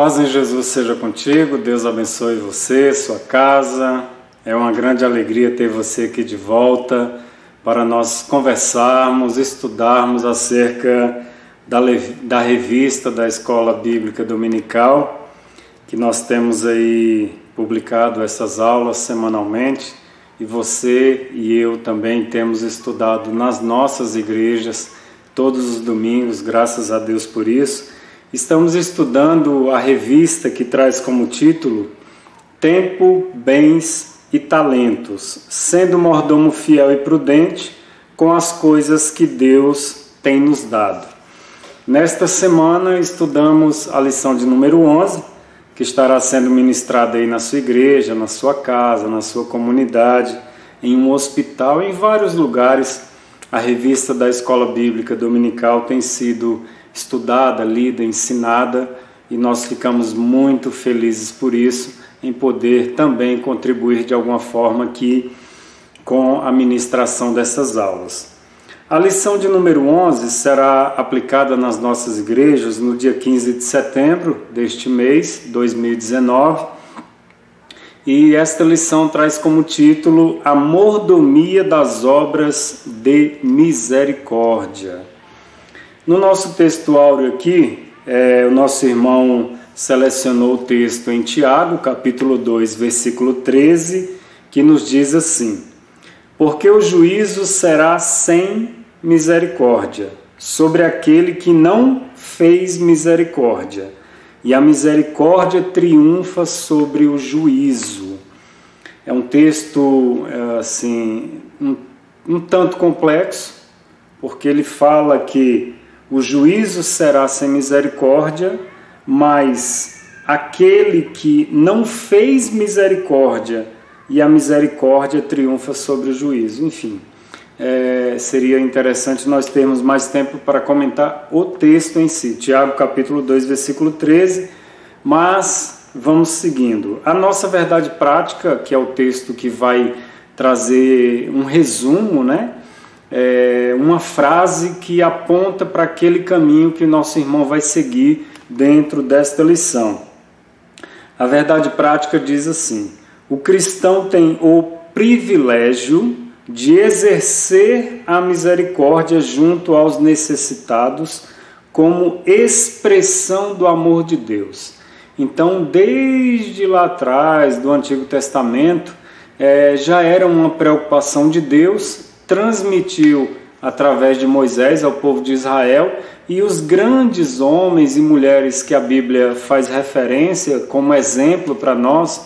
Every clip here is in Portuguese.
Paz em Jesus seja contigo, Deus abençoe você, sua casa. É uma grande alegria ter você aqui de volta para nós conversarmos, estudarmos acerca da revista da Escola Bíblica Dominical, que nós temos aí publicado essas aulas semanalmente, e você e eu também temos estudado nas nossas igrejas todos os domingos, graças a Deus por isso. Estamos estudando a revista que traz como título Tempo, Bens e Talentos, sendo mordomo fiel e prudente com as coisas que Deus tem nos dado. Nesta semana estudamos a lição de número 11, que estará sendo ministrada aí na sua igreja, na sua casa, na sua comunidade, em um hospital, em vários lugares. A revista da Escola Bíblica Dominical tem sido estudada, lida, ensinada, e nós ficamos muito felizes por isso, em poder também contribuir de alguma forma aqui com a ministração dessas aulas. A lição de número 11 será aplicada nas nossas igrejas no dia 15 de setembro deste mês, 2019, e esta lição traz como título A Mordomia das Obras de Misericórdia. No nosso textuário aqui, o nosso irmão selecionou o texto em Tiago, capítulo 2, versículo 13, que nos diz assim: porque o juízo será sem misericórdia sobre aquele que não fez misericórdia, e a misericórdia triunfa sobre o juízo. É um texto assim, um tanto complexo, porque ele fala que o juízo será sem misericórdia, mas aquele que não fez misericórdia e a misericórdia triunfa sobre o juízo. Enfim, seria interessante nós termos mais tempo para comentar o texto em si, Tiago capítulo 2, versículo 13, mas vamos seguindo. A nossa verdade prática, que é o texto que vai trazer um resumo, né? Uma frase que aponta para aquele caminho que nosso irmão vai seguir dentro desta lição. A verdade prática diz assim: o cristão tem o privilégio de exercer a misericórdia junto aos necessitados como expressão do amor de Deus. Então, desde lá atrás, do Antigo Testamento, já era uma preocupação de Deus, transmitiu através de Moisés ao povo de Israel, e os grandes homens e mulheres que a Bíblia faz referência como exemplo para nós,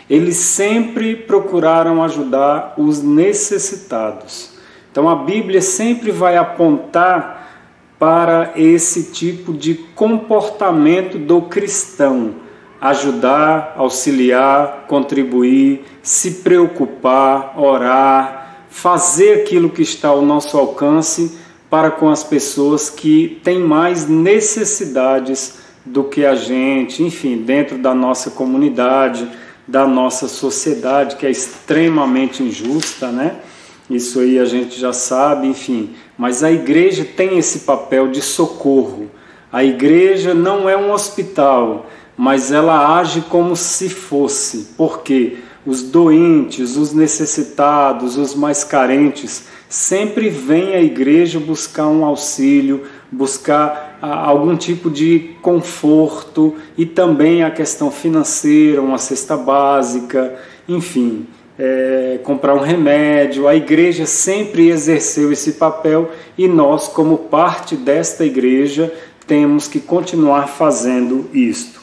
eles sempre procuraram ajudar os necessitados. Então a Bíblia sempre vai apontar para esse tipo de comportamento do cristão: ajudar, auxiliar, contribuir, se preocupar, orar, fazer aquilo que está ao nosso alcance para com as pessoas que têm mais necessidades do que a gente, enfim, dentro da nossa comunidade, da nossa sociedade, que é extremamente injusta, né? Isso aí a gente já sabe, enfim. Mas a igreja tem esse papel de socorro. A igreja não é um hospital, mas ela age como se fosse. Por quê? Os doentes, os necessitados, os mais carentes, sempre vêm à igreja buscar um auxílio, buscar algum tipo de conforto, e também a questão financeira, uma cesta básica, enfim, comprar um remédio. A igreja sempre exerceu esse papel, e nós, como parte desta igreja, temos que continuar fazendo isto.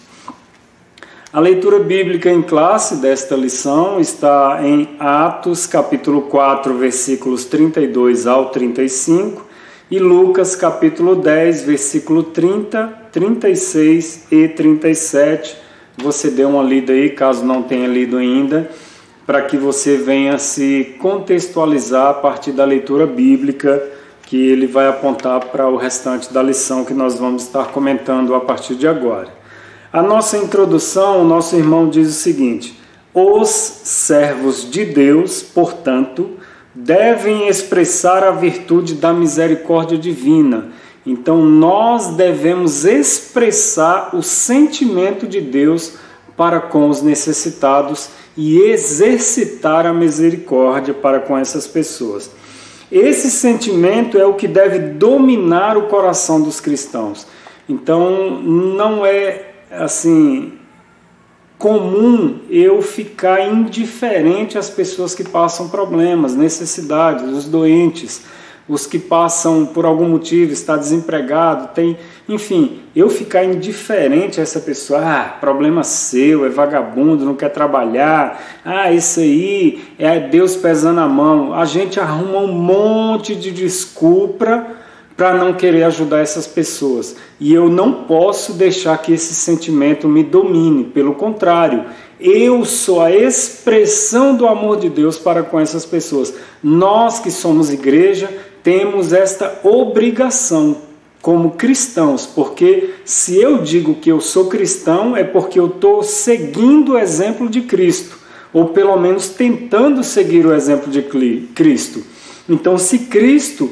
A leitura bíblica em classe desta lição está em Atos capítulo 4, versículos 32 ao 35, e Lucas capítulo 10, versículo 30, 36 e 37. Você dê uma lida aí, caso não tenha lido ainda, para que você venha se contextualizar a partir da leitura bíblica, que ele vai apontar para o restante da lição que nós vamos estar comentando a partir de agora. A nossa introdução, o nosso irmão diz o seguinte: os servos de Deus, portanto, devem expressar a virtude da misericórdia divina Então nós devemos expressar o sentimento de Deus para com os necessitados e exercitar a misericórdia para com essas pessoas. Esse sentimento é o que deve dominar o coração dos cristãos. Então não é assim comum eu ficar indiferente às pessoas que passam problemas, necessidades, os doentes, os que passam por algum motivo, está desempregado, enfim, eu ficar indiferente a essa pessoa, problema seu, é vagabundo, não quer trabalhar, isso aí é Deus pesando a mão. A gente arruma um monte de desculpa para não querer ajudar essas pessoas. E eu não posso deixar que esse sentimento me domine, pelo contrário, eu sou a expressão do amor de Deus para com essas pessoas. Nós que somos igreja, temos esta obrigação como cristãos, porque se eu digo que eu sou cristão, é porque eu estou seguindo o exemplo de Cristo, ou pelo menos tentando seguir o exemplo de Cristo. Então, se Cristo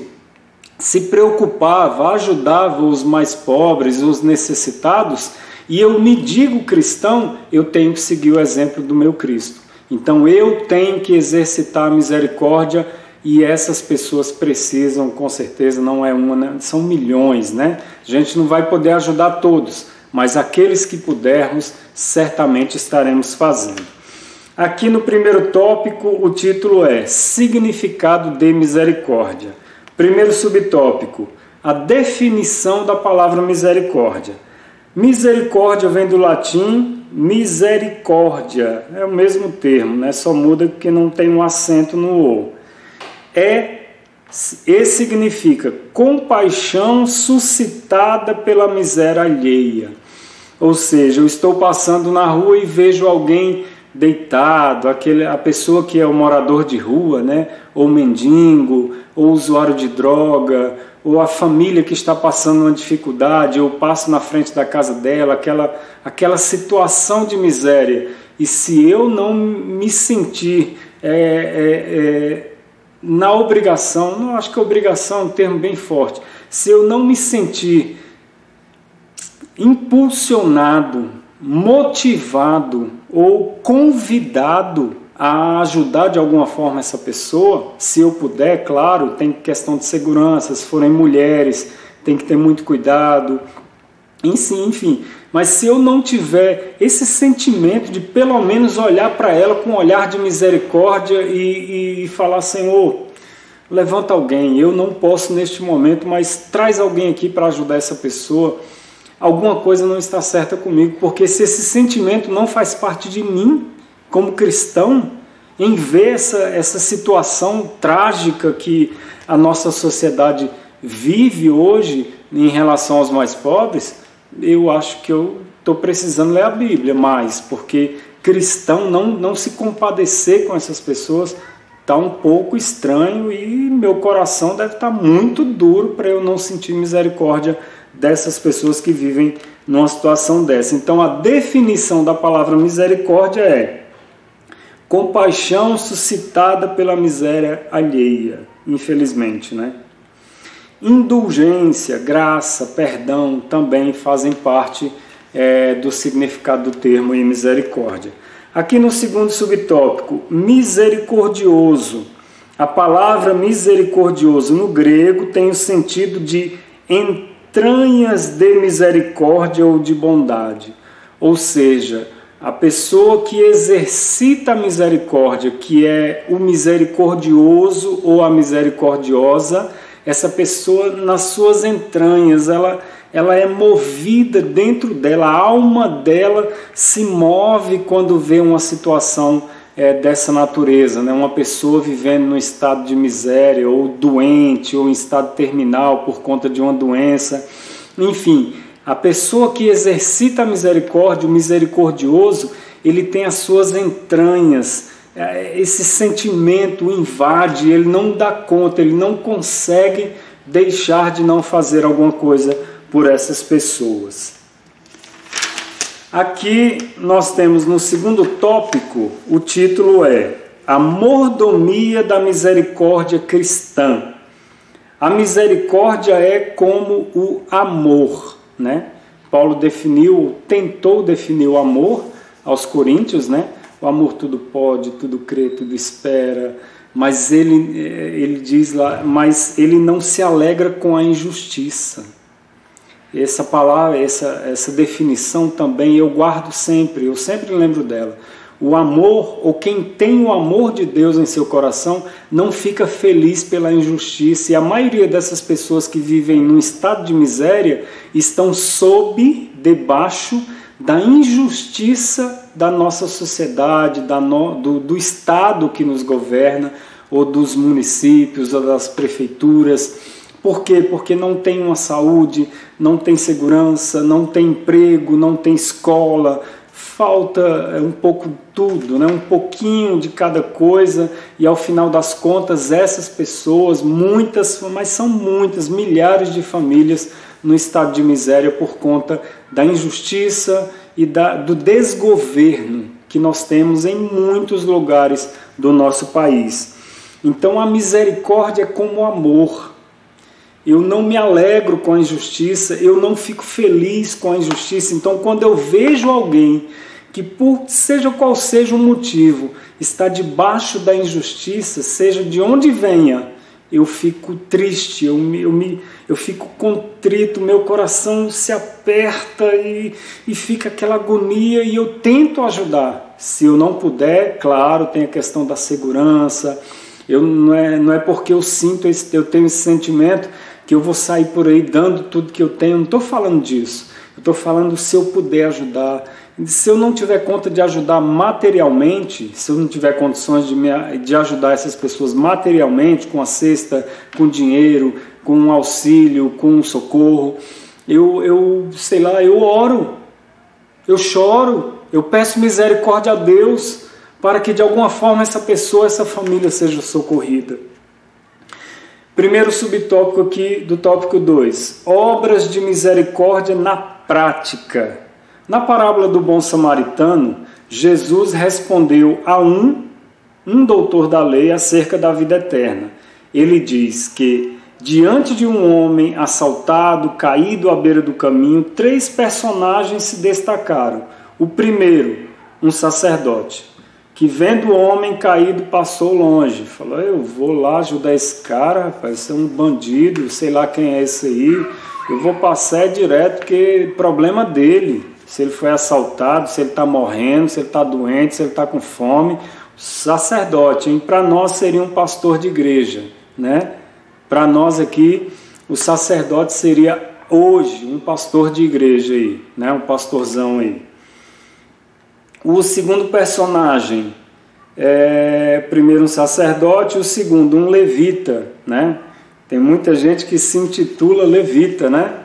se preocupava, ajudava os mais pobres, os necessitados, e eu me digo cristão, eu tenho que seguir o exemplo do meu Cristo. Então eu tenho que exercitar a misericórdia, e essas pessoas precisam, com certeza, não é uma, são milhões, né? A gente não vai poder ajudar todos, mas aqueles que pudermos, certamente estaremos fazendo. Aqui no primeiro tópico, o título é Significado de Misericórdia. Primeiro subtópico, a definição da palavra misericórdia. Misericórdia vem do latim misericórdia, é o mesmo termo, né? Só muda porque não tem um acento no O. E significa compaixão suscitada pela miséria alheia. Ou seja, eu estou passando na rua e vejo alguém deitado, a pessoa que é o morador de rua, né? Ou mendigo, ou usuário de droga, ou a família que está passando uma dificuldade, eu passo na frente da casa dela, aquela situação de miséria. E se eu não me sentir na obrigação, não acho que obrigação é um termo bem forte, se eu não me sentir impulsionado, motivado ou convidado a ajudar de alguma forma essa pessoa, se eu puder, claro, tem questão de segurança, se forem mulheres, tem que ter muito cuidado, enfim, mas se eu não tiver esse sentimento de pelo menos olhar para ela com um olhar de misericórdia e falar, Senhor, levanta alguém, eu não posso neste momento, mas traz alguém aqui para ajudar essa pessoa, alguma coisa não está certa comigo, porque se esse sentimento não faz parte de mim, como cristão, em ver essa situação trágica que a nossa sociedade vive hoje em relação aos mais pobres, eu acho que eu estou precisando ler a Bíblia mais, porque cristão não se compadecer com essas pessoas está um pouco estranho e meu coração deve estar muito duro para eu não sentir misericórdia dessas pessoas que vivem numa situação dessa. Então a definição da palavra misericórdia é compaixão suscitada pela miséria alheia, infelizmente, né? Indulgência, graça, perdão também fazem parte do significado do termo misericórdia. Aqui no segundo subtópico, misericordioso. A palavra misericordioso no grego tem o sentido de entranhas de misericórdia ou de bondade. Ou seja, a pessoa que exercita a misericórdia, que é o misericordioso ou a misericordiosa, essa pessoa nas suas entranhas, ela é movida dentro dela, a alma dela se move quando vê uma situação dessa natureza, né? Uma pessoa vivendo num estado de miséria, ou doente, ou em estado terminal por conta de uma doença, enfim. A pessoa que exercita a misericórdia, o misericordioso, ele tem as suas entranhas, esse sentimento o invade, ele não dá conta, ele não consegue deixar de não fazer alguma coisa por essas pessoas. Aqui nós temos no segundo tópico, o título é A Mordomia da Misericórdia Cristã. A misericórdia é como o amor, né? Paulo tentou definir o amor aos coríntios, né? O amor tudo pode, tudo crê, tudo espera, mas ele diz lá, mas ele não se alegra com a injustiça. Essa palavra, essa definição também eu guardo sempre, eu sempre lembro dela. O amor, ou quem tem o amor de Deus em seu coração, não fica feliz pela injustiça. E a maioria dessas pessoas que vivem num estado de miséria estão debaixo da injustiça da nossa sociedade, do Estado que nos governa, ou dos municípios, ou das prefeituras. Por quê? Porque não tem uma saúde, não tem segurança, não tem emprego, não tem escola. Falta um pouco tudo, né? Um pouquinho de cada coisa, e ao final das contas essas pessoas, muitas, mas são muitas, milhares de famílias no estado de miséria por conta da injustiça e do desgoverno que nós temos em muitos lugares do nosso país. Então a misericórdia é como o amor. Eu não me alegro com a injustiça, eu não fico feliz com a injustiça. Então, quando eu vejo alguém que, por seja qual seja o motivo, está debaixo da injustiça, seja de onde venha, eu fico triste, eu fico contrito, meu coração se aperta e fica aquela agonia, e eu tento ajudar. Se eu não puder, claro, tem a questão da segurança. Não é porque eu tenho esse sentimento que eu vou sair por aí dando tudo que eu tenho. Eu não estou falando disso. Eu estou falando se eu puder ajudar. Se eu não tiver conta de ajudar materialmente, se eu não tiver condições de ajudar essas pessoas materialmente, com a cesta, com dinheiro, com um auxílio, com um socorro, eu oro, eu choro, eu peço misericórdia a Deus para que de alguma forma essa pessoa, essa família seja socorrida. Primeiro subtópico aqui do tópico 2, obras de misericórdia na prática. Na parábola do bom samaritano, Jesus respondeu a um doutor da lei acerca da vida eterna. Ele diz que, diante de um homem assaltado, caído à beira do caminho, 3 personagens se destacaram. O primeiro, um sacerdote, que vendo o homem caído passou longe. Falou, eu vou lá ajudar esse cara, rapaz, esse é um bandido, sei lá quem é esse aí, eu vou passar direto, porque problema dele, se ele foi assaltado, se ele está morrendo, se ele está doente, se ele está com fome. Sacerdote, hein? Para nós seria um pastor de igreja, né? Para nós aqui, o sacerdote seria hoje um pastor de igreja aí, né? Um pastorzão aí. O segundo personagem é primeiro um sacerdote, o segundo um levita, né? Tem muita gente que se intitula levita, né?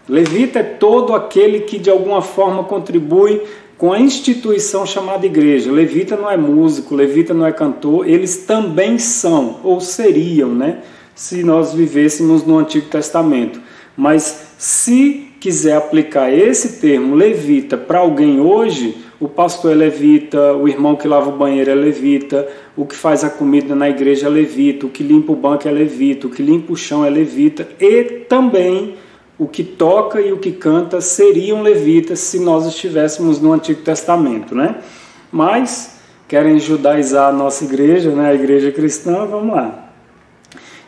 Levita é todo aquele que de alguma forma contribui com a instituição chamada igreja. Levita não é músico, levita não é cantor, eles também são, ou seriam, né? Se nós vivêssemos no Antigo Testamento. Mas se quiser aplicar esse termo levita para alguém hoje, o pastor é levita, o irmão que lava o banheiro é levita, o que faz a comida na igreja é levita, o que limpa o banco é levita, o que limpa o chão é levita, e também o que toca e o que canta seriam levitas se nós estivéssemos no Antigo Testamento, né? Mas querem judaizar a nossa igreja, né? A igreja cristã, vamos lá.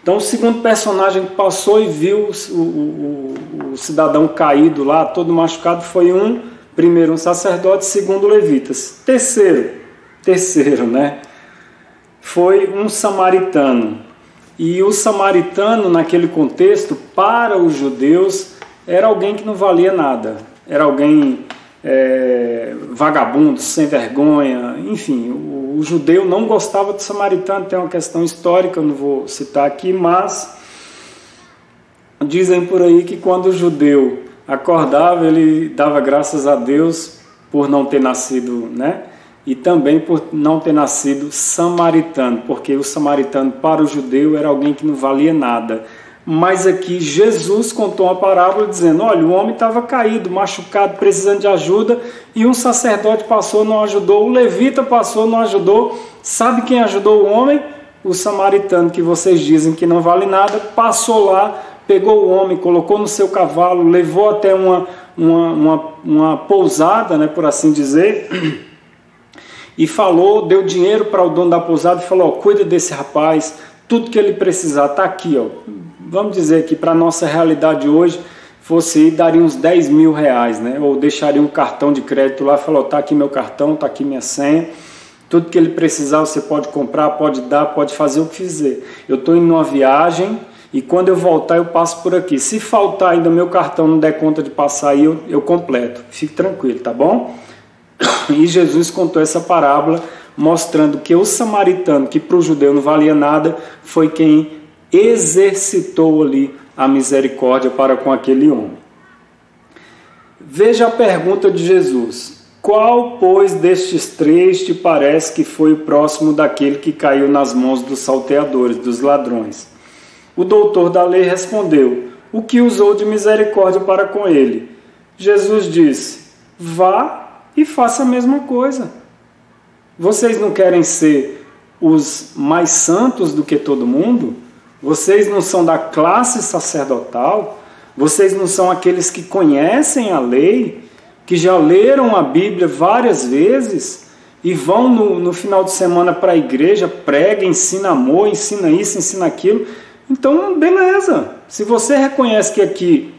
Então o segundo personagem que passou e viu o cidadão caído lá, todo machucado, foi primeiro um sacerdote, segundo levitas. Terceiro, né? Foi um samaritano. E o samaritano, naquele contexto, para os judeus, era alguém que não valia nada. Era alguém vagabundo, sem vergonha, enfim. O judeu não gostava do samaritano, tem uma questão histórica, eu não vou citar aqui, mas dizem por aí que quando o judeu acordava, ele dava graças a Deus por não ter nascido, né? E também por não ter nascido samaritano, porque o samaritano para o judeu era alguém que não valia nada. Mas aqui Jesus contou uma parábola dizendo, olha, o homem estava caído, machucado, precisando de ajuda, e um sacerdote passou, não ajudou, o levita passou, não ajudou. Sabe quem ajudou o homem? o samaritano que vocês dizem que não vale nada passou lá, pegou o homem, colocou no seu cavalo, levou até uma pousada, né, por assim dizer, e falou, deu dinheiro para o dono da pousada e falou, ó, cuida desse rapaz, tudo que ele precisar está aqui, ó. Vamos dizer que para a nossa realidade hoje, fosse daria uns 10 mil reais, né? Ou deixaria um cartão de crédito lá, falou, tá aqui meu cartão, tá aqui minha senha, tudo que ele precisar você pode comprar, pode dar, pode fazer o que fizer. Eu estou indo numa viagem e quando eu voltar eu passo por aqui. Se faltar ainda meu cartão não der conta de passar aí, eu completo. Fique tranquilo, tá bom? E Jesus contou essa parábola mostrando que o samaritano, que para o judeu não valia nada, foi quem exercitou ali a misericórdia para com aquele homem. Veja a pergunta de Jesus. Qual, pois, destes três te parece que foi o próximo daquele que caiu nas mãos dos salteadores, dos ladrões? O doutor da lei respondeu, o que usou de misericórdia para com ele? Jesus disse, vá e faça a mesma coisa. Vocês não querem ser os mais santos do que todo mundo? Vocês não são da classe sacerdotal? Vocês não são aqueles que conhecem a lei, que já leram a Bíblia várias vezes e vão no final de semana para a igreja, prega, ensina amor, ensina isso, ensina aquilo? Então, beleza. Se você reconhece que aqui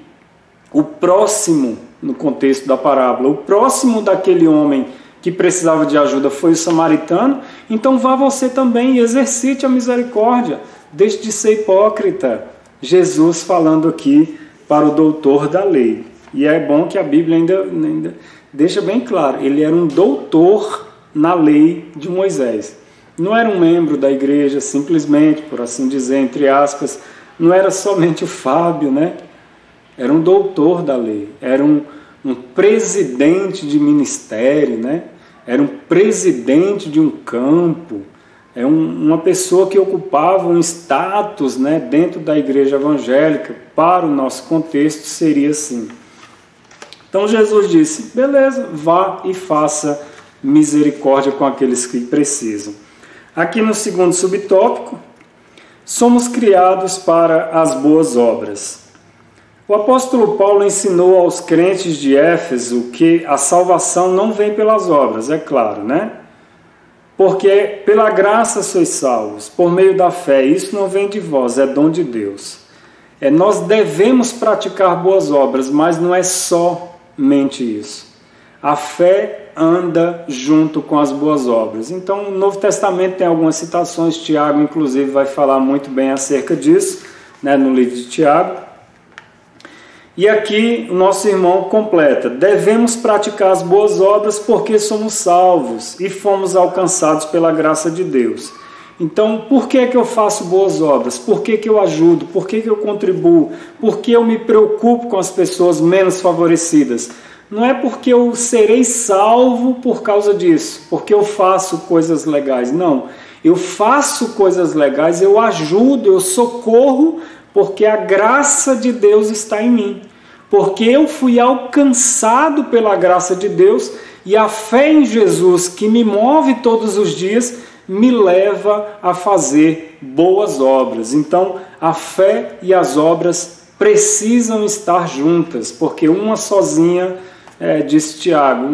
o próximo, no contexto da parábola, o próximo daquele homem que precisava de ajuda foi o samaritano, então vá você também e exercite a misericórdia. Deixe de ser hipócrita. Jesus falando aqui para o doutor da lei. E é bom que a Bíblia ainda deixa bem claro, ele era um doutor na lei de Moisés. Não era um membro da igreja, simplesmente, por assim dizer, entre aspas, não era somente o Fábio, né? Era um doutor da lei, era um presidente de ministério, né? Era um presidente de um campo, é uma pessoa que ocupava um status, né, dentro da igreja evangélica. Para o nosso contexto seria assim. Então Jesus disse, beleza, vá e faça misericórdia com aqueles que precisam. Aqui no segundo subtópico, somos criados para as boas obras. O apóstolo Paulo ensinou aos crentes de Éfeso que a salvação não vem pelas obras, é claro, né? Porque pela graça sois salvos, por meio da fé. Isso não vem de vós, é dom de Deus. Nós devemos praticar boas obras, mas não é somente isso. A fé anda junto com as boas obras. Então, no Novo Testamento tem algumas citações, Tiago, inclusive, vai falar muito bem acerca disso, né, no livro de Tiago. E aqui o nosso irmão completa, devemos praticar as boas obras porque somos salvos e fomos alcançados pela graça de Deus. Então, por que eu faço boas obras? Por que eu ajudo? Por que eu contribuo? Por que eu me preocupo com as pessoas menos favorecidas? Não é porque eu serei salvo por causa disso, porque eu faço coisas legais. Não, eu faço coisas legais, eu ajudo, eu socorro, porque a graça de Deus está em mim. Porque eu fui alcançado pela graça de Deus e a fé em Jesus, que me move todos os dias, me leva a fazer boas obras. Então, a fé e as obras precisam estar juntas, porque uma sozinha, disse Tiago,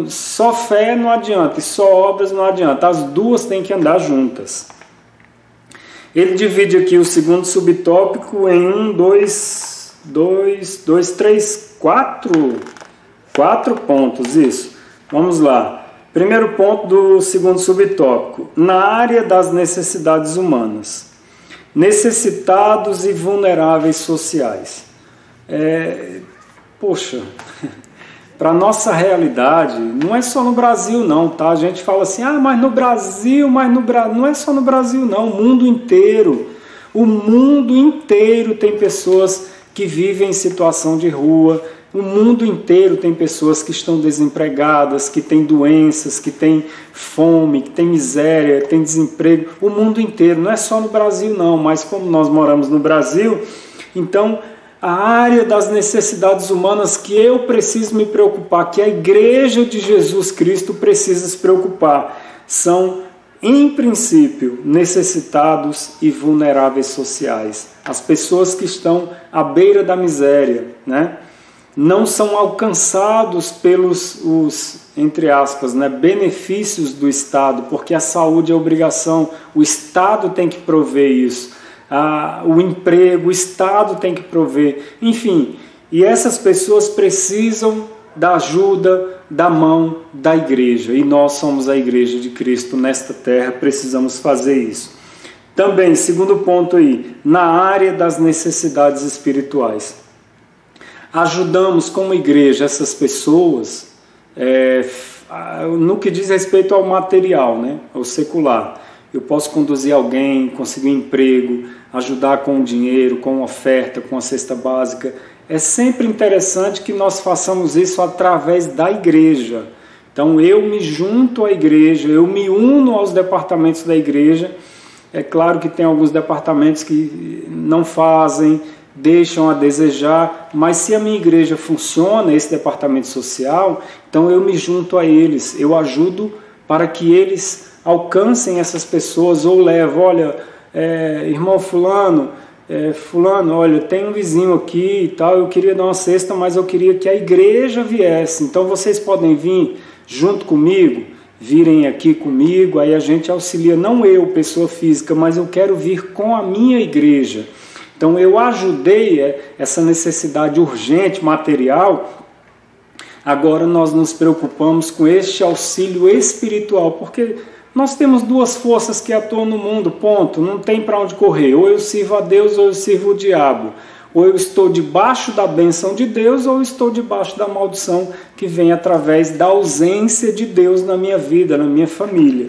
só fé não adianta e só obras não adianta, as duas têm que andar juntas. Ele divide aqui o segundo subtópico em 4 pontos, isso. Vamos lá. Primeiro ponto do segundo subtópico, na área das necessidades humanas. Necessitados e vulneráveis sociais. Para a nossa realidade, não é só no Brasil não, tá? A gente fala assim, mas no Brasil, não é só no Brasil não, o mundo inteiro tem pessoas que vivem em situação de rua, o mundo inteiro tem pessoas que estão desempregadas, que têm doenças, que têm fome, que têm miséria, que têm desemprego, o mundo inteiro, não é só no Brasil não, mas como nós moramos no Brasil, então a área das necessidades humanas que eu preciso me preocupar, que a igreja de Jesus Cristo precisa se preocupar, são em princípio, necessitados e vulneráveis sociais. As pessoas que estão à beira da miséria, né? Não são alcançados pelos entre aspas, né, benefícios do Estado, porque a saúde é obrigação, o Estado tem que prover isso. O emprego, o Estado tem que prover. Enfim, e essas pessoas precisam da ajuda, da mão da igreja. E nós somos a igreja de Cristo nesta terra, precisamos fazer isso. Também, segundo ponto aí, na área das necessidades espirituais. Ajudamos como igreja essas pessoas no que diz respeito ao material, né, ao secular. Eu posso conduzir alguém, conseguir um emprego, ajudar com o dinheiro, com oferta, com a cesta básica. É sempre interessante que nós façamos isso através da igreja. Então eu me junto à igreja, eu me uno aos departamentos da igreja. É claro que tem alguns departamentos que não fazem, deixam a desejar, mas se a minha igreja funciona, esse departamento social, então eu me junto a eles, eu ajudo para que eles alcancem essas pessoas, ou levo, olha, irmão fulano, olha, tem um vizinho aqui e tal, eu queria dar uma cesta, mas eu queria que a igreja viesse, então vocês podem vir junto comigo, virem aqui comigo, aí a gente auxilia, não eu, pessoa física, mas eu quero vir com a minha igreja. Então eu ajudei essa necessidade urgente, material. Agora nós nos preocupamos com este auxílio espiritual, porque nós temos duas forças que atuam no mundo, ponto, não tem para onde correr. Ou eu sirvo a Deus ou eu sirvo o diabo. Ou eu estou debaixo da bênção de Deus ou eu estou debaixo da maldição que vem através da ausência de Deus na minha vida, na minha família.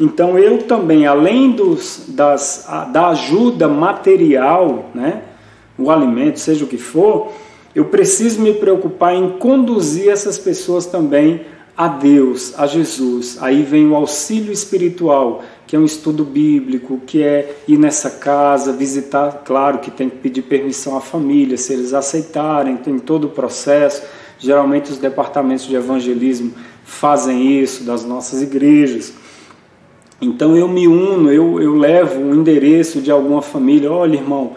Então eu também, além da ajuda material, né, o alimento, seja o que for, eu preciso me preocupar em conduzir essas pessoas também a Deus, a Jesus. Aí vem o auxílio espiritual, que é um estudo bíblico, que é ir nessa casa, visitar, claro que tem que pedir permissão à família, se eles aceitarem, tem todo o processo. Geralmente os departamentos de evangelismo fazem isso, das nossas igrejas. Então eu me uno, eu levo o endereço de alguma família, olha irmão,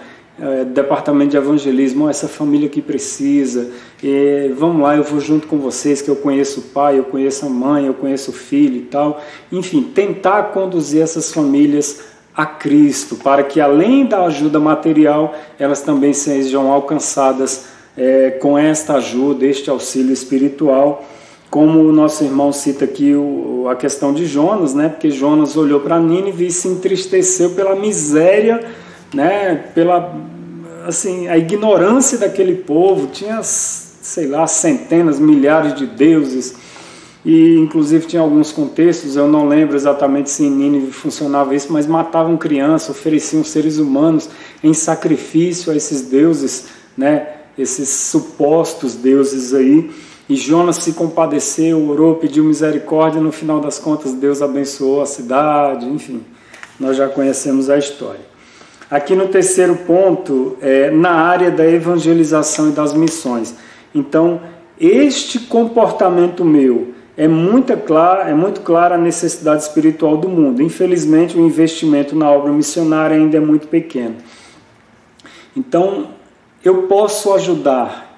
departamento de evangelismo, essa família que precisa, vamos lá, eu vou junto com vocês, que eu conheço o pai, eu conheço a mãe, eu conheço o filho e tal. Enfim, tentar conduzir essas famílias a Cristo, para que além da ajuda material, elas também sejam alcançadas com esta ajuda, este auxílio espiritual. Como o nosso irmão cita aqui a questão de Jonas, né? Porque Jonas olhou para Nínive e se entristeceu pela miséria, né? Pela a ignorância daquele povo. Tinha, sei lá, centenas, milhares de deuses, e inclusive tinha alguns contextos, eu não lembro exatamente se em Nínive funcionava isso, mas matavam crianças, ofereciam seres humanos em sacrifício a esses deuses, né? Esses supostos deuses aí. E Jonas se compadeceu, orou, pediu misericórdia, no final das contas Deus abençoou a cidade, enfim, nós já conhecemos a história. Aqui no terceiro ponto, na área da evangelização e das missões. Então, este comportamento meu é muito clara a necessidade espiritual do mundo. Infelizmente, o investimento na obra missionária ainda é muito pequeno. Então, eu posso ajudar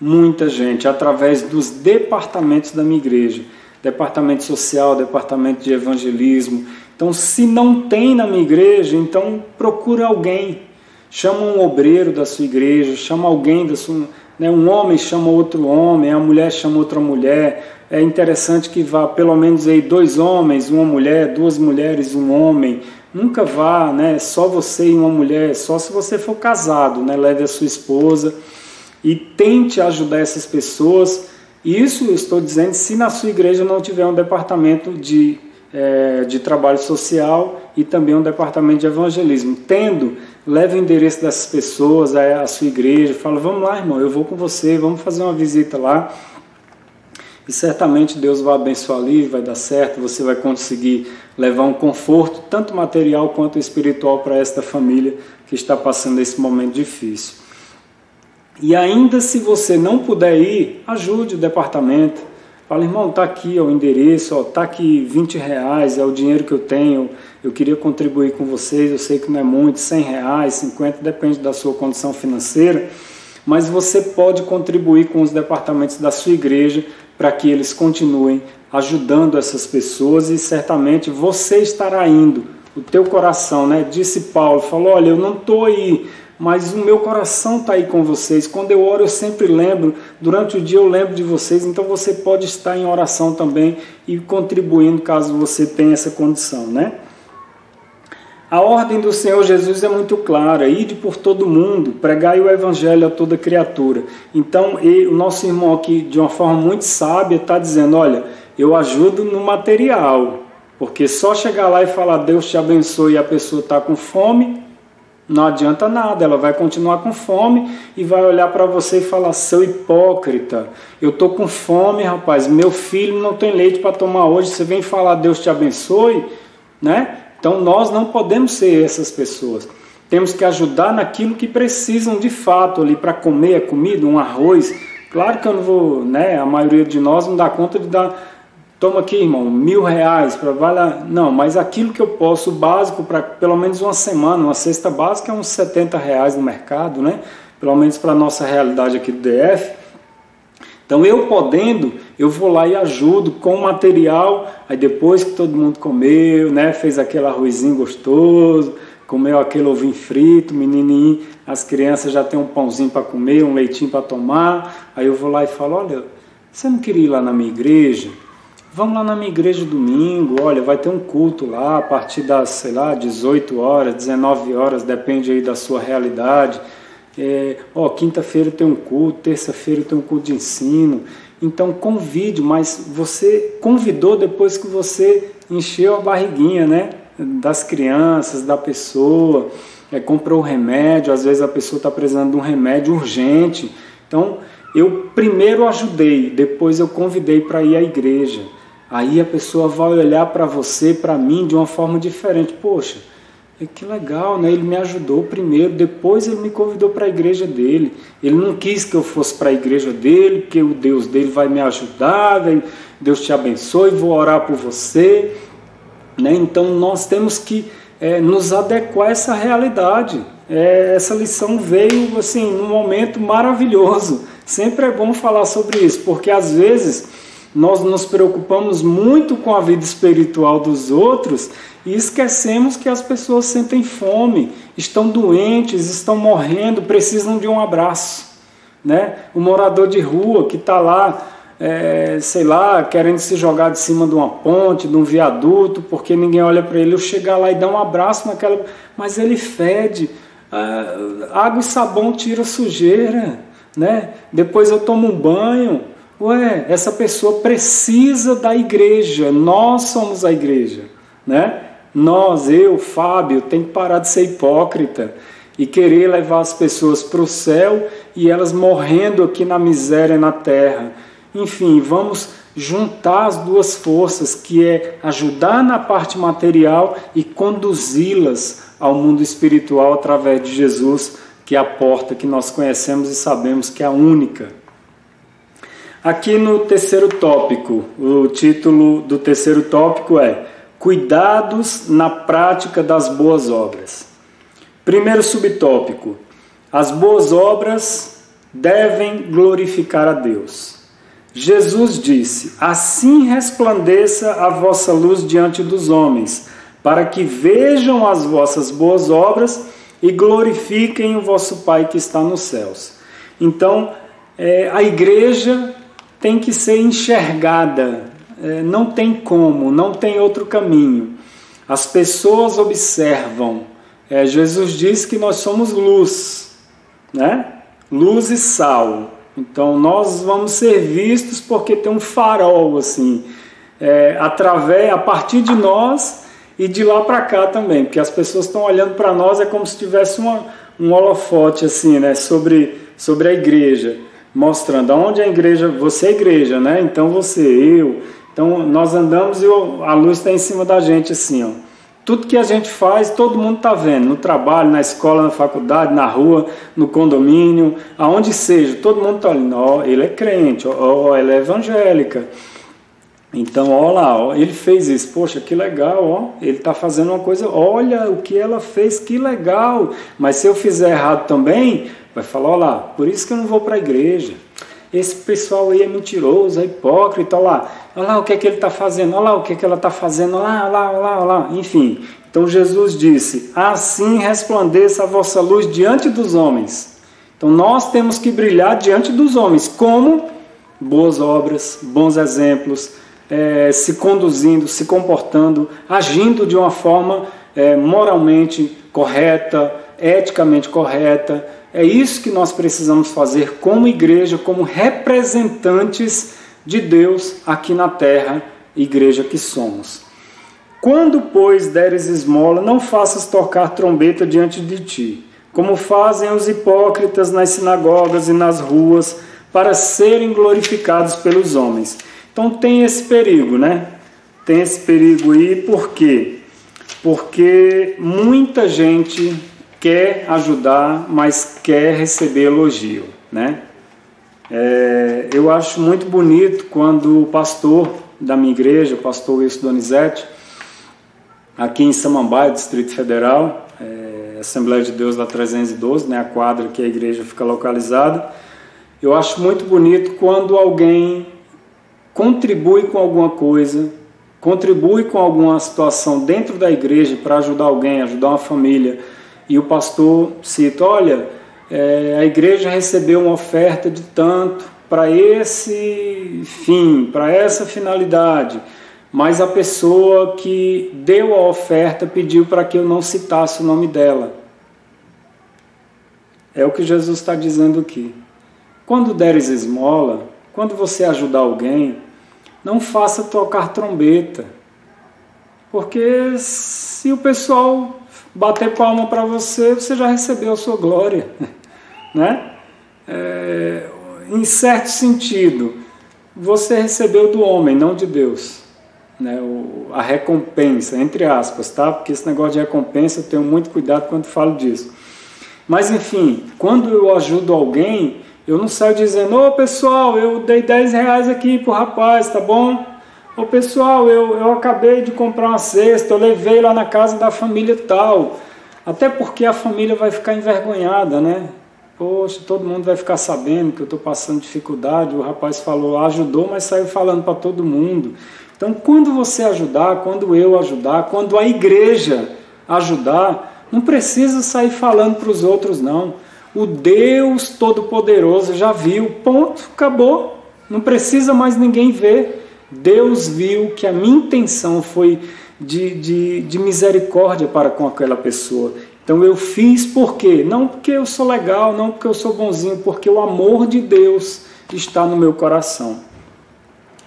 muita gente através dos departamentos da minha igreja, departamento social, departamento de evangelismo. Então, se não tem na minha igreja, então procura alguém, chama um obreiro da sua igreja, chama alguém da sua, né, um homem chama outro homem, a mulher chama outra mulher. É interessante que vá pelo menos aí 2 homens, uma mulher, 2 mulheres, um homem. Nunca vá, né, só você e uma mulher, só se você for casado, né, leve a sua esposa. E tente ajudar essas pessoas. Isso eu estou dizendo se na sua igreja não tiver um departamento de trabalho social e também um departamento de evangelismo. Tendo, leve o endereço dessas pessoas à sua igreja, fala, vamos lá irmão, eu vou com você, vamos fazer uma visita lá. E certamente Deus vai abençoar ali, vai dar certo, você vai conseguir levar um conforto, tanto material quanto espiritual, para esta família que está passando esse momento difícil. E ainda se você não puder ir, ajude o departamento, Fala, irmão, tá aqui ó, o endereço, ó, tá aqui R$20, é o dinheiro que eu tenho, eu queria contribuir com vocês, eu sei que não é muito, R$100, 50, depende da sua condição financeira, mas você pode contribuir com os departamentos da sua igreja para que eles continuem ajudando essas pessoas e certamente você estará indo, o teu coração, né? Disse Paulo, falou, olha, eu não estou aí, mas o meu coração está aí com vocês. Quando eu oro, eu sempre lembro, durante o dia eu lembro de vocês, então você pode estar em oração também e contribuindo caso você tenha essa condição, né? A ordem do Senhor Jesus é muito clara, ide por todo mundo, pregai o evangelho a toda criatura. Então, o nosso irmão aqui, de uma forma muito sábia, está dizendo, olha, eu ajudo no material, porque só chegar lá e falar, Deus te abençoe, e a pessoa está com fome, não adianta nada, ela vai continuar com fome e vai olhar para você e falar, seu hipócrita, eu estou com fome, rapaz, meu filho não tem leite para tomar hoje, você vem falar, Deus te abençoe, né? Então nós não podemos ser essas pessoas. Temos que ajudar naquilo que precisam de fato ali para comer a comida, um arroz. Claro que eu não vou, né? A maioria de nós não dá conta de dar, toma aqui, irmão, R$1.000 para vai lá. Não, mas aquilo que eu posso, o básico para pelo menos uma semana, uma cesta básica é uns R$70 no mercado, né? Pelo menos para a nossa realidade aqui do DF. Então eu podendo, eu vou lá e ajudo com o material, aí depois que todo mundo comeu, né, fez aquele arrozinho gostoso, comeu aquele ovinho frito, menininho, as crianças já têm um pãozinho para comer, um leitinho para tomar, aí eu vou lá e falo, olha, você não queria ir lá na minha igreja? Vamos lá na minha igreja domingo, olha, vai ter um culto lá a partir das, sei lá, 18 horas, 19 horas, depende aí da sua realidade. Quinta-feira tem um culto, terça-feira tem um culto de ensino, então convide, mas você convidou depois que você encheu a barriguinha, né, das crianças, da pessoa, comprou o remédio, às vezes a pessoa está precisando de um remédio urgente, então eu primeiro ajudei, depois eu convidei para ir à igreja, aí a pessoa vai olhar para você, para mim, de uma forma diferente, poxa, que legal, né? Ele me ajudou primeiro, depois ele me convidou para a igreja dele. Ele não quis que eu fosse para a igreja dele, porque o Deus dele vai me ajudar, Deus te abençoe, vou orar por você. Né? Então nós temos que nos adequar a essa realidade. Essa lição veio assim, num momento maravilhoso. Sempre é bom falar sobre isso, porque às vezes nós nos preocupamos muito com a vida espiritual dos outros e esquecemos que as pessoas sentem fome, estão doentes, estão morrendo, precisam de um abraço. Né? O morador de rua que está lá, sei lá, querendo se jogar de cima de uma ponte, de um viaduto, porque ninguém olha para ele, eu chegar lá e dar um abraço naquela... Mas ele fede, água e sabão tira sujeira, né? Depois eu tomo um banho. Essa pessoa precisa da igreja, nós somos a igreja, né? Nós, eu, Fábio, tem que parar de ser hipócrita e querer levar as pessoas para o céu e elas morrendo aqui na miséria na terra. Enfim, vamos juntar as duas forças, que é ajudar na parte material e conduzi-las ao mundo espiritual através de Jesus, que é a porta que nós conhecemos e sabemos que é a única. Aqui no terceiro tópico, o título do terceiro tópico é Cuidados na prática das boas obras. Primeiro subtópico, as boas obras devem glorificar a Deus. Jesus disse, assim resplandeça a vossa luz diante dos homens, para que vejam as vossas boas obras e glorifiquem o vosso Pai que está nos céus. Então, a igreja tem que ser enxergada, não tem como, não tem outro caminho. As pessoas observam. Jesus disse que nós somos luz, né? Luz e sal. Então nós vamos ser vistos porque tem um farol assim, a partir de nós e de lá para cá também, porque as pessoas estão olhando para nós, é como se tivesse um holofote assim, né? sobre a igreja, mostrando aonde a igreja, você é a igreja, né? Então você, eu, então nós andamos e a luz está em cima da gente assim, ó. Tudo que a gente faz, todo mundo está vendo, no trabalho, na escola, na faculdade, na rua, no condomínio, aonde seja, todo mundo está olhando, ele é crente, ela é evangélica. Então, olha lá, ó, ele fez isso, poxa, que legal, ó, ele está fazendo uma coisa, olha o que ela fez, que legal, mas se eu fizer errado também, vai falar, olha lá, por isso que eu não vou para a igreja, esse pessoal aí é mentiroso, é hipócrita, olha lá o que é que ele está fazendo, olha lá o que é que ela está fazendo, olha lá, enfim. Então Jesus disse, assim resplandeça a vossa luz diante dos homens. Então nós temos que brilhar diante dos homens, como boas obras, bons exemplos, se conduzindo, se comportando, agindo de uma forma moralmente correta, eticamente correta. É isso que nós precisamos fazer como igreja, como representantes de Deus aqui na terra, igreja que somos. Quando, pois, deres esmola, não faças tocar trombeta diante de ti, como fazem os hipócritas nas sinagogas e nas ruas, para serem glorificados pelos homens. Então tem esse perigo, né? Tem esse perigo aí, por quê? Porque muita gente quer ajudar, mas quer receber elogio, né? Eu acho muito bonito quando o pastor da minha igreja, o pastor Wilson Donizete, aqui em Samambaia, Distrito Federal, Assembleia de Deus da 312, né, a quadra que a igreja fica localizada, eu acho muito bonito quando alguém contribui com alguma coisa, contribui com alguma situação dentro da igreja para ajudar alguém, ajudar uma família, e o pastor cita, olha, a igreja recebeu uma oferta de tanto para esse fim, para essa finalidade, mas a pessoa que deu a oferta pediu para que eu não citasse o nome dela. É o que Jesus está dizendo aqui. Quando deres esmola, quando você ajudar alguém, não faça tocar trombeta, porque se o pessoal bater palma para você, você já recebeu a sua glória, né? Em certo sentido, você recebeu do homem, não de Deus, né? A recompensa, entre aspas, tá? Porque esse negócio de recompensa eu tenho muito cuidado quando falo disso. Mas enfim, quando eu ajudo alguém, eu não saio dizendo, ô pessoal, eu dei 10 reais aqui pro rapaz, tá bom? Ô pessoal, eu acabei de comprar uma cesta, eu levei lá na casa da família tal. Até porque a família vai ficar envergonhada, né? Poxa, todo mundo vai ficar sabendo que eu estou passando dificuldade. O rapaz falou, ajudou, mas saiu falando para todo mundo. Então, quando você ajudar, quando eu ajudar, quando a igreja ajudar, não precisa sair falando para os outros, não. O Deus Todo-Poderoso já viu, ponto, acabou. Não precisa mais ninguém ver. Deus viu que a minha intenção foi de misericórdia para com aquela pessoa. Então eu fiz por quê? Não porque eu sou legal, não porque eu sou bonzinho, porque o amor de Deus está no meu coração.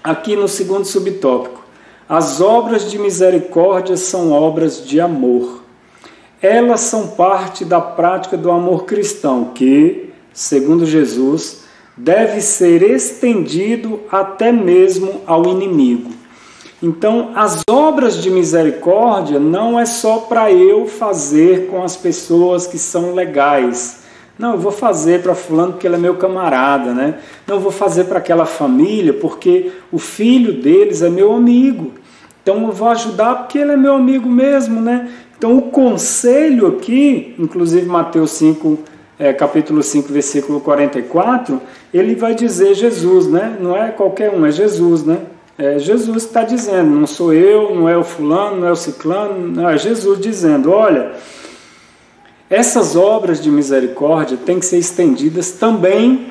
Aqui no segundo subtópico, as obras de misericórdia são obras de amor. Elas são parte da prática do amor cristão, que, segundo Jesus, deve ser estendido até mesmo ao inimigo. Então, as obras de misericórdia não é só para eu fazer com as pessoas que são legais. Não, eu vou fazer para fulano porque ele é meu camarada, né? Não, eu vou fazer para aquela família porque o filho deles é meu amigo. Então, eu vou ajudar porque ele é meu amigo mesmo, né? Então, o conselho aqui, inclusive Mateus 5, capítulo 5, versículo 44, ele vai dizer Jesus, né? Não é qualquer um, é Jesus, né? Jesus está dizendo, não sou eu, não é o fulano, não é o ciclano, não, é Jesus dizendo, olha, essas obras de misericórdia têm que ser estendidas também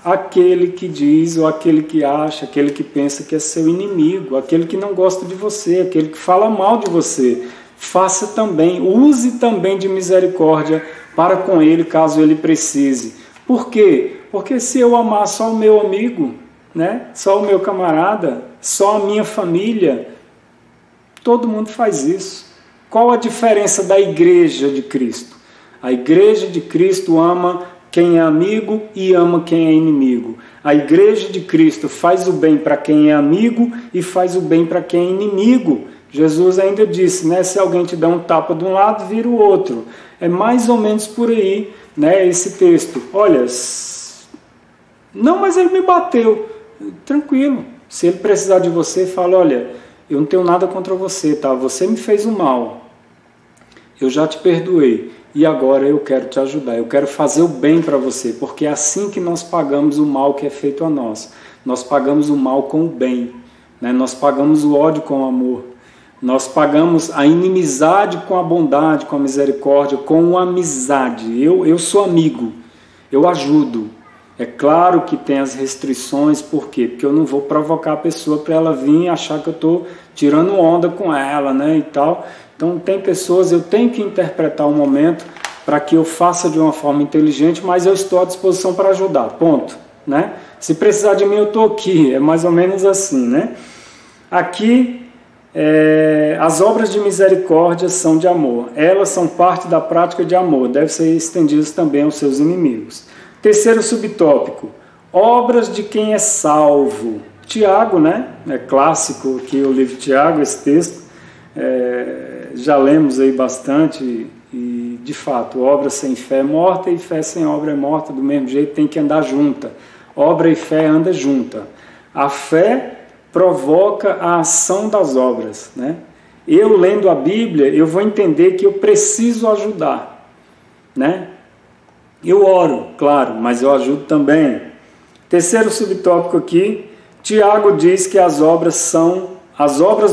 àquele que diz, ou àquele que acha, aquele que pensa que é seu inimigo, aquele que não gosta de você, aquele que fala mal de você. Faça também, use também de misericórdia para com ele, caso ele precise. Por quê? Porque se eu amar só o meu amigo, né? Só o meu camarada, só a minha família, todo mundo faz isso. Qual a diferença da igreja de Cristo? A igreja de Cristo ama quem é amigo e ama quem é inimigo. A igreja de Cristo faz o bem para quem é amigo e faz o bem para quem é inimigo. Jesus ainda disse, né? Se alguém te dá um tapa de um lado, vira o outro. É mais ou menos por aí, né? Esse texto. Olha, não, mas ele me bateu. Tranquilo, Se ele precisar de você, fala, olha, eu não tenho nada contra você, tá? Você me fez o mal, eu já te perdoei e agora eu quero te ajudar, eu quero fazer o bem para você, porque é assim que nós pagamos o mal que é feito a nós. Nós pagamos o mal com o bem, né? Nós pagamos o ódio com o amor, nós pagamos a inimizade com a bondade, com a misericórdia, com a amizade. Eu sou amigo, eu ajudo. É claro que tem as restrições, por quê? Porque eu não vou provocar a pessoa para ela vir e achar que eu estou tirando onda com ela, né, e tal. Então tem pessoas, eu tenho que interpretar o momento para que eu faça de uma forma inteligente, mas eu estou à disposição para ajudar, ponto, né? Se precisar de mim eu estou aqui, é mais ou menos assim, né? Aqui, as obras de misericórdia são de amor, elas são parte da prática de amor, devem ser estendidas também aos seus inimigos. Terceiro subtópico, obras de quem é salvo. Tiago, né? É clássico aqui o livro de Tiago, esse texto. Já lemos aí bastante e, de fato, obra sem fé é morta e fé sem obra é morta. Do mesmo jeito, tem que andar junta. Obra e fé andam junta. A fé provoca a ação das obras, né? Eu, lendo a Bíblia, eu vou entender que eu preciso ajudar, né? Eu oro, claro, mas eu ajudo também. Terceiro subtópico aqui, Tiago diz que as obras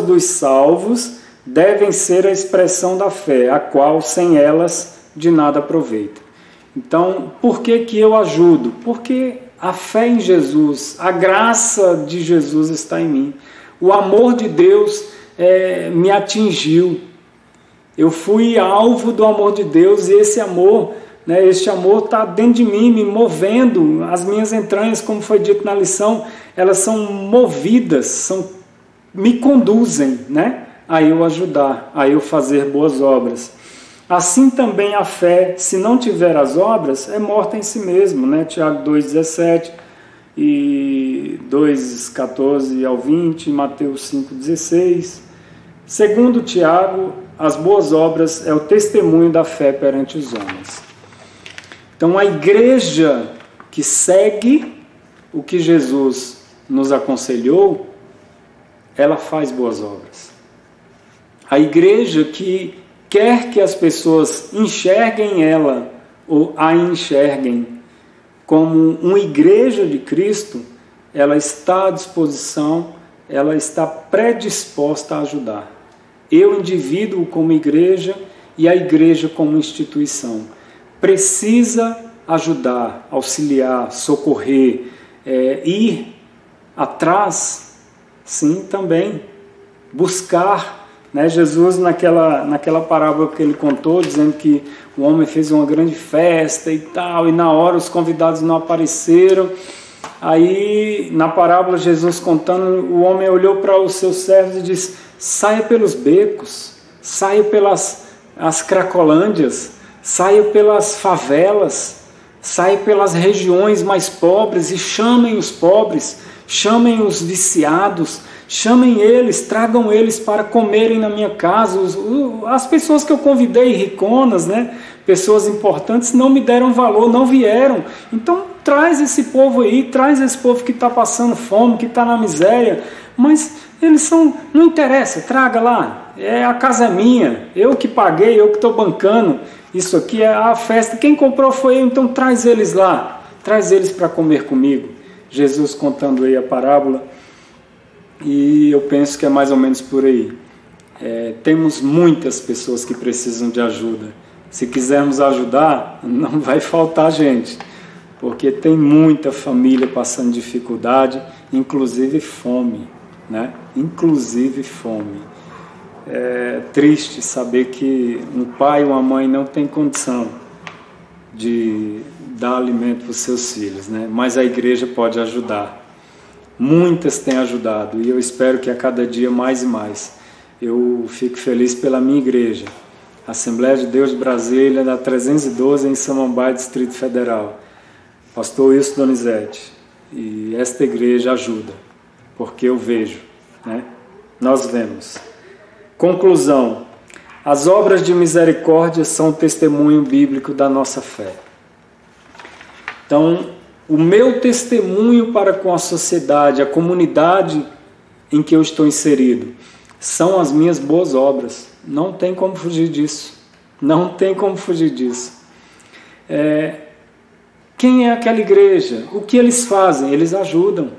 dos salvos devem ser a expressão da fé, a qual sem elas de nada aproveita. Então, por que eu ajudo? Porque a fé em Jesus, a graça de Jesus está em mim. O amor de Deus me atingiu. Eu fui alvo do amor de Deus e esse amor... Este amor está dentro de mim, me movendo, as minhas entranhas, como foi dito na lição, elas são movidas, me conduzem, né? A eu ajudar, a eu fazer boas obras. Assim também a fé, se não tiver as obras, é morta em si mesmo, né? Tiago 2,17 e 2,14 ao 20, Mateus 5,16. Segundo Tiago, as boas obras é o testemunho da fé perante os homens. Então, a igreja que segue o que Jesus nos aconselhou, ela faz boas obras. A igreja que quer que as pessoas enxerguem ela ou a enxerguem como uma igreja de Cristo, ela está à disposição, ela está predisposta a ajudar. Eu, indivíduo, como igreja, e a igreja como instituição. Precisa ajudar, auxiliar, socorrer, ir atrás, sim, também, buscar, né? Jesus naquela parábola que ele contou, dizendo que o homem fez uma grande festa e tal, e na hora os convidados não apareceram, aí na parábola Jesus contando, o homem olhou para os seus servos e disse, saia pelos becos, saia pelas cracolândias, saia pelas favelas, saia pelas regiões mais pobres e chamem os pobres, chamem os viciados, chamem eles, tragam eles para comerem na minha casa. As pessoas que eu convidei, riconas, né? Pessoas importantes, não me deram valor, não vieram. Então traz esse povo aí, traz esse povo que está passando fome, que está na miséria, mas eles não interessa, traga lá, a casa é minha, eu que paguei, eu que estou bancando. Isso aqui é a festa, quem comprou foi eu, então traz eles lá, traz eles para comer comigo. Jesus contando aí a parábola, e eu penso que é mais ou menos por aí. Temos muitas pessoas que precisam de ajuda. Se quisermos ajudar, não vai faltar gente, porque tem muita família passando dificuldade, inclusive fome, né? Inclusive fome. É triste saber que um pai ou uma mãe não tem condição de dar alimento para os seus filhos, né? Mas a igreja pode ajudar. Muitas têm ajudado e eu espero que a cada dia mais e mais. Eu fico feliz pela minha igreja, Assembleia de Deus de Brasília, da 312 em Samambaia, Distrito Federal. Pastor Wilson Donizete. E esta igreja ajuda, porque eu vejo, né? Nós vemos. Conclusão: as obras de misericórdia são o testemunho bíblico da nossa fé. Então, O meu testemunho para com a sociedade, a comunidade em que eu estou inserido, são as minhas boas obras. Não tem como fugir disso. Não tem como fugir disso. Quem é aquela igreja? O que eles fazem? Eles ajudam,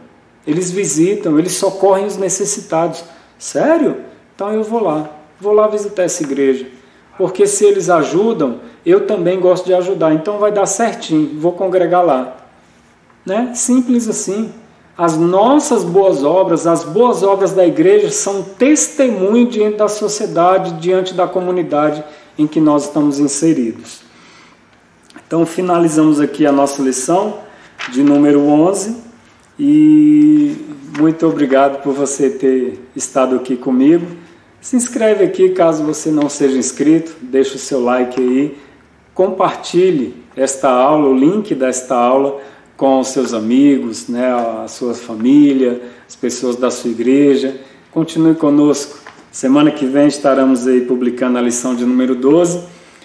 eles visitam, eles socorrem os necessitados. Sério? Então eu vou lá visitar essa igreja. Porque se eles ajudam, eu também gosto de ajudar. Então vai dar certinho, vou congregar lá. Né? Simples assim. As nossas boas obras, as boas obras da igreja são testemunho diante da sociedade, diante da comunidade em que nós estamos inseridos. Então finalizamos aqui a nossa lição de número 11 e muito obrigado por você ter estado aqui comigo. Se inscreve aqui caso você não seja inscrito, deixa o seu like aí, compartilhe esta aula, o link desta aula com os seus amigos, né, a sua família, as pessoas da sua igreja. Continue conosco. Semana que vem estaremos aí publicando a lição de número 12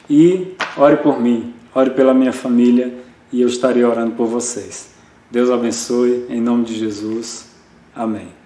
e ore por mim, ore pela minha família e eu estarei orando por vocês. Deus abençoe, em nome de Jesus. Amém.